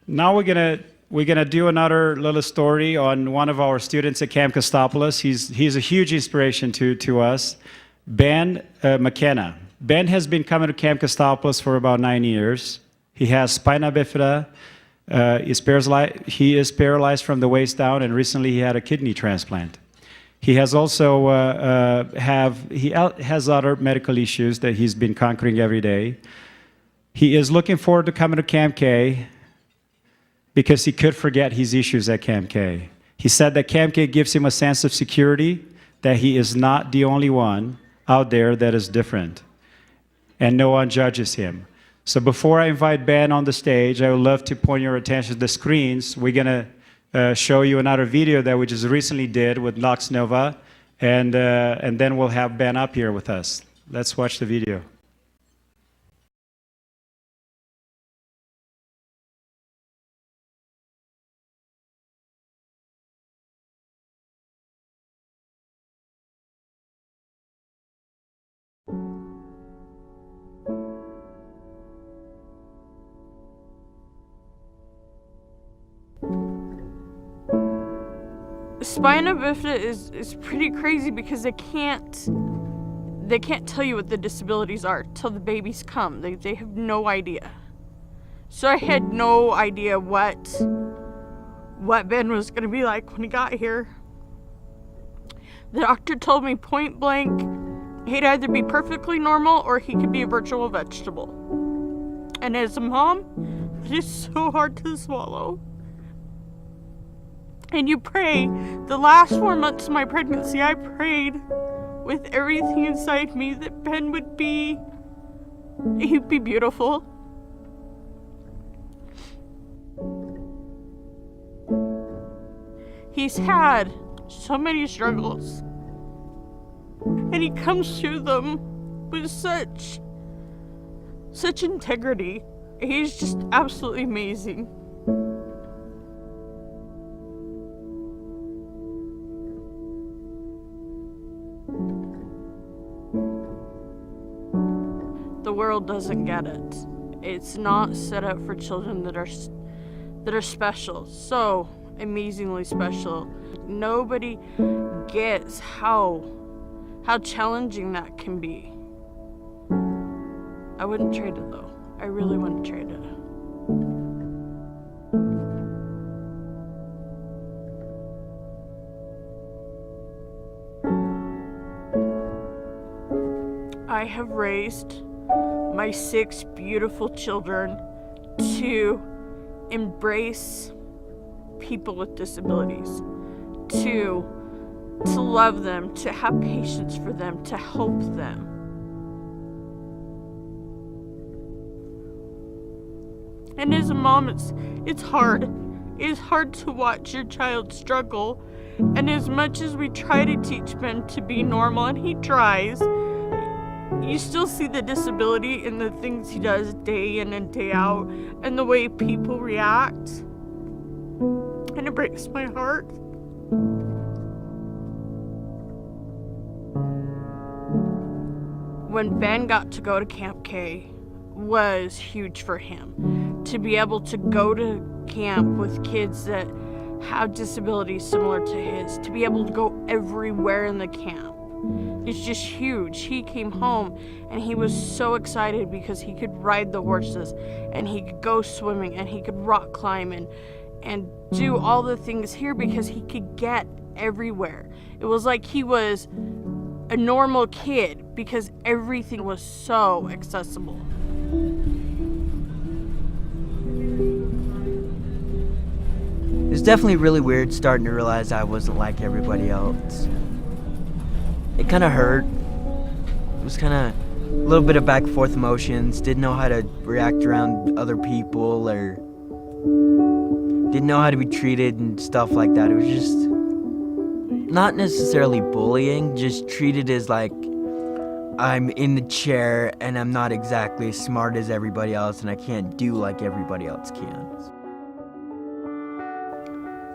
Now we're gonna do another little story on one of our students at Camp Costopolis. He's a huge inspiration to us. Ben McKenna. Ben has been coming to Camp Costopolis for about 9 years. He has spina bifida. He is paralyzed from the waist down, and recently he had a kidney transplant. He has also has other medical issues that he's been conquering every day. He is looking forward to coming to CampK because he could forget his issues at CampK. He said that CampK gives him a sense of security, that he is not the only one out there that is different, and no one judges him. So before I invite Ben on the stage, I would love to point your attention to the screens. We're going to show you another video that we just recently did with Nox Nova, and then we'll have Ben up here with us. Let's watch the video. Spina bifida is pretty crazy because they can't tell you what the disabilities are till the babies come. They have no idea. So I had no idea what Ben was gonna be like when he got here. The doctor told me point blank he'd either be perfectly normal or he could be a virtual vegetable. And as a mom, it is so hard to swallow. And you pray, the last 4 months of my pregnancy, I prayed with everything inside me that Ben would be, he'd be beautiful. He's had so many struggles, and he comes through them with such integrity. He's just absolutely amazing. The world doesn't get it. It's not set up for children that are special, so amazingly special. Nobody gets how challenging that can be. I wouldn't trade it though. I really wouldn't trade it. I have raised my 6 beautiful children to embrace people with disabilities, to love them, to have patience for them, to help them. And as a mom, it's hard. It's hard to watch your child struggle. And as much as we try to teach Ben to be normal, and he tries, you still see the disability in the things he does day in and day out, and the way people react. And it breaks my heart. When Ben got to go to CampK was huge for him. To be able to go to camp with kids that have disabilities similar to his, to be able to go everywhere in the camp. It's just huge. He came home and he was so excited because he could ride the horses and he could go swimming and he could rock climb and do all the things here because he could get everywhere. It was like he was a normal kid because everything was so accessible. It's definitely really weird starting to realize I wasn't like everybody else. It kind of hurt. It was kind of a little bit of back and forth emotions. Didn't know how to react around other people, or didn't know how to be treated and stuff like that. It was just not necessarily bullying, just treated as like I'm in the chair and I'm not exactly as smart as everybody else and I can't do like everybody else can.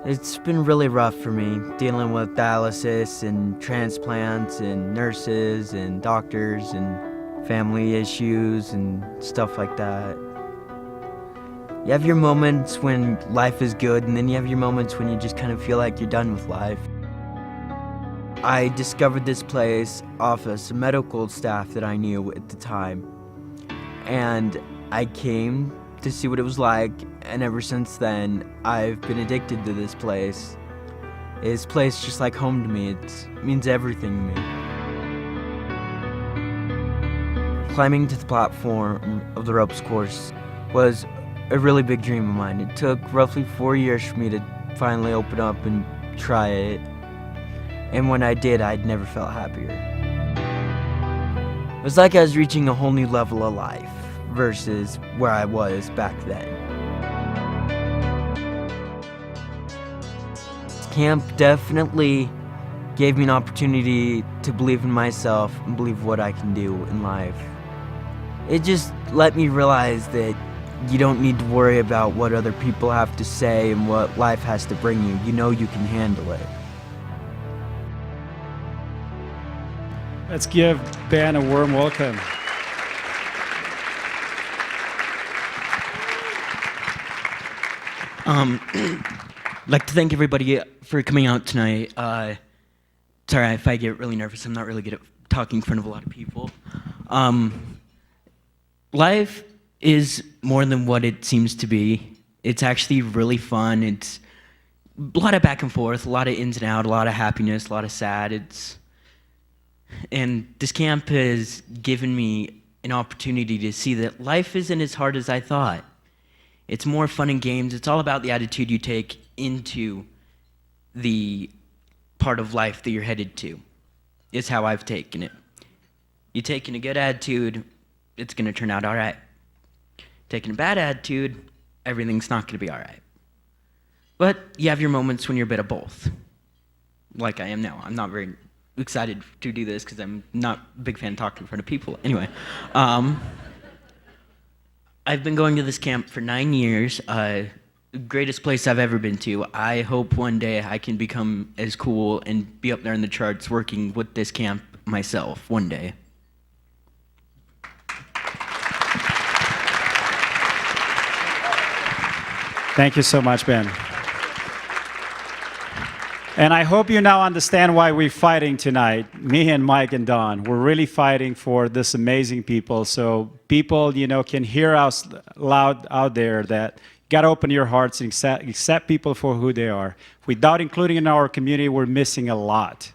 It's been really rough for me, dealing with dialysis and transplants and nurses and doctors and family issues and stuff like that. You have your moments when life is good, and then you have your moments when you just kind of feel like you're done with life. I discovered this place off of some medical staff that I knew at the time, and I came to see what it was like, and ever since then, I've been addicted to this place. This place is just like home to me. It means everything to me. Climbing to the platform of the ropes course was a really big dream of mine. It took roughly 4 years for me to finally open up and try it. And when I did, I'd never felt happier. It was like I was reaching a whole new level of life versus where I was back then. Camp definitely gave me an opportunity to believe in myself and believe what I can do in life. It just let me realize that you don't need to worry about what other people have to say and what life has to bring you. You know you can handle it. Let's give Ben a warm welcome. I'd like to thank everybody for coming out tonight. Sorry if I get really nervous. I'm not really good at talking in front of a lot of people. Life is more than what it seems to be. It's actually really fun. It's a lot of back and forth, a lot of ins and out, a lot of happiness, a lot of sad. And this camp has given me an opportunity to see that life isn't as hard as I thought. It's more fun and games. It's all about the attitude you take into the part of life that you're headed to, is how I've taken it. You taking a good attitude, it's going to turn out all right. Taking a bad attitude, everything's not going to be all right. But you have your moments when you're a bit of both, like I am now. I'm not very excited to do this because I'm not a big fan of talking in front of people. Anyway, I've been going to this camp for 9 years. Greatest place I've ever been to. I hope one day I can become as cool and be up there in the charts working with this camp myself one day. Thank you so much, Ben. And I hope you now understand why we're fighting tonight, me and Mike and Don. We're really fighting for this amazing people, so people, can hear us loud out there that you got to open your hearts and accept people for who they are. Without including in our community, we're missing a lot.